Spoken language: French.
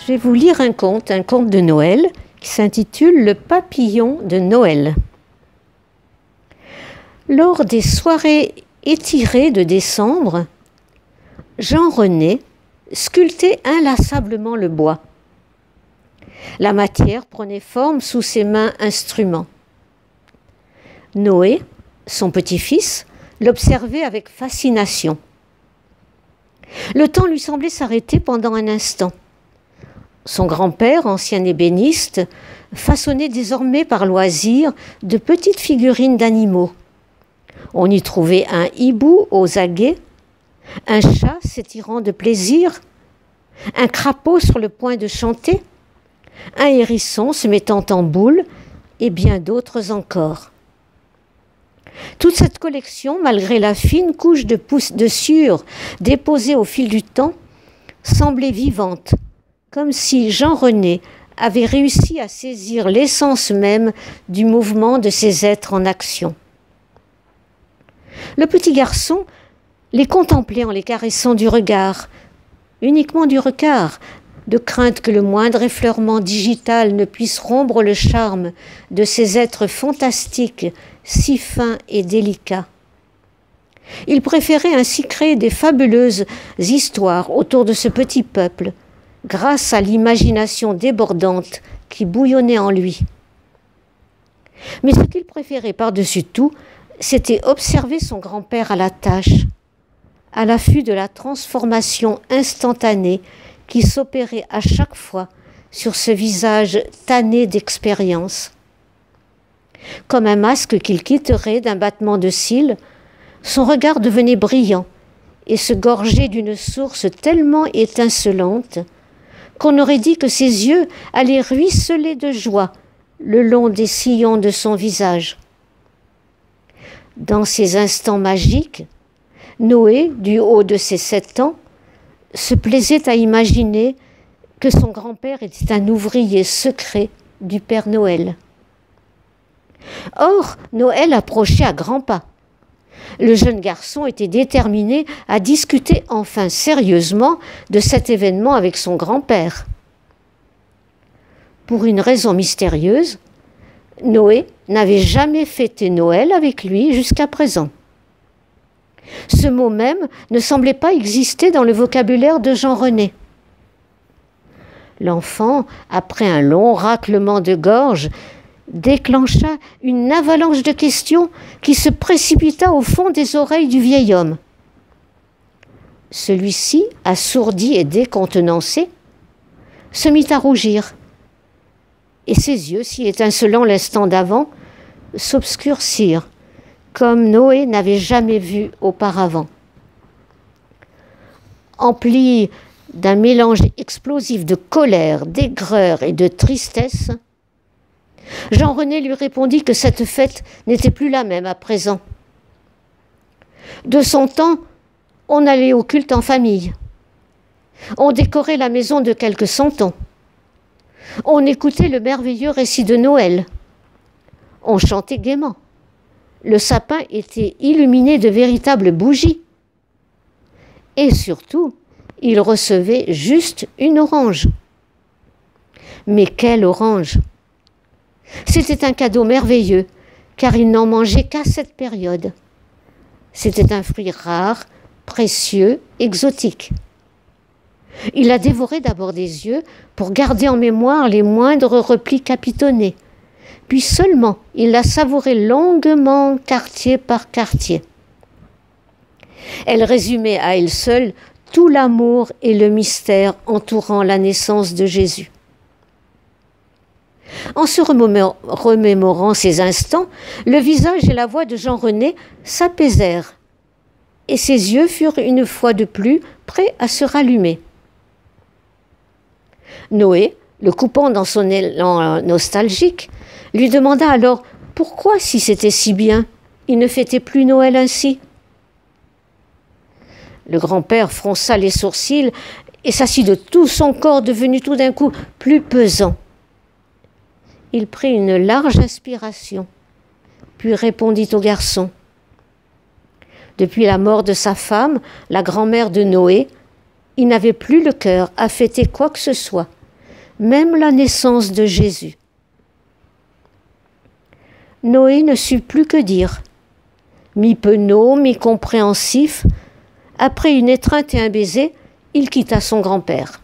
Je vais vous lire un conte de Noël qui s'intitule « Le papillon de Noël ». Lors des soirées étirées de décembre, Jean-René sculptait inlassablement le bois. La matière prenait forme sous ses mains instruments. Noé, son petit-fils, l'observait avec fascination. Le temps lui semblait s'arrêter pendant un instant. Son grand-père, ancien ébéniste, façonnait désormais par loisir de petites figurines d'animaux. On y trouvait un hibou aux aguets, un chat s'étirant de plaisir, un crapaud sur le point de chanter, un hérisson se mettant en boule et bien d'autres encore. Toute cette collection, malgré la fine couche de sueur déposée au fil du temps, semblait vivante, comme si Jean-René avait réussi à saisir l'essence même du mouvement de ces êtres en action. Le petit garçon les contemplait en les caressant du regard, uniquement du regard, de crainte que le moindre effleurement digital ne puisse rompre le charme de ces êtres fantastiques, si fins et délicats. Il préférait ainsi créer des fabuleuses histoires autour de ce petit peuple, grâce à l'imagination débordante qui bouillonnait en lui. Mais ce qu'il préférait par-dessus tout, c'était observer son grand-père à la tâche, à l'affût de la transformation instantanée qui s'opérait à chaque fois sur ce visage tanné d'expérience. Comme un masque qu'il quitterait d'un battement de cils, son regard devenait brillant et se gorgeait d'une source tellement étincelante qu'on aurait dit que ses yeux allaient ruisseler de joie le long des sillons de son visage. Dans ces instants magiques, Noé, du haut de ses 7 ans, se plaisait à imaginer que son grand-père était un ouvrier secret du Père Noël. Or, Noël approchait à grands pas. Le jeune garçon était déterminé à discuter enfin sérieusement de cet événement avec son grand-père. Pour une raison mystérieuse, Noé n'avait jamais fêté Noël avec lui jusqu'à présent. Ce mot même ne semblait pas exister dans le vocabulaire de Jean-René. L'enfant, après un long raclement de gorge, déclencha une avalanche de questions qui se précipita au fond des oreilles du vieil homme. Celui-ci, assourdi et décontenancé, se mit à rougir, et ses yeux, si étincelants l'instant d'avant, s'obscurcirent, comme Noé n'avait jamais vu auparavant. Empli d'un mélange explosif de colère, d'aigreur et de tristesse, Jean-René lui répondit que cette fête n'était plus la même à présent. De son temps, on allait au culte en famille. On décorait la maison de quelques santons. On écoutait le merveilleux récit de Noël. On chantait gaiement. Le sapin était illuminé de véritables bougies. Et surtout, il recevait juste une orange. Mais quelle orange! C'était un cadeau merveilleux, car il n'en mangeait qu'à cette période. C'était un fruit rare, précieux, exotique. Il la dévorait d'abord des yeux pour garder en mémoire les moindres replis capitonnés. Puis seulement, il la savourait longuement, quartier par quartier. Elle résumait à elle seule tout l'amour et le mystère entourant la naissance de Jésus. En se remémorant ces instants, le visage et la voix de Jean-René s'apaisèrent, et ses yeux furent une fois de plus prêts à se rallumer. Noé, le coupant dans son élan nostalgique, lui demanda alors pourquoi, si c'était si bien, il ne fêtait plus Noël ainsi. Le grand-père fronça les sourcils et s'assit de tout son corps, devenu tout d'un coup plus pesant. Il prit une large inspiration, puis répondit au garçon. Depuis la mort de sa femme, la grand-mère de Noé, il n'avait plus le cœur à fêter quoi que ce soit, même la naissance de Jésus. Noé ne sut plus que dire. Mi-penaud, mi-compréhensif, après une étreinte et un baiser, il quitta son grand-père.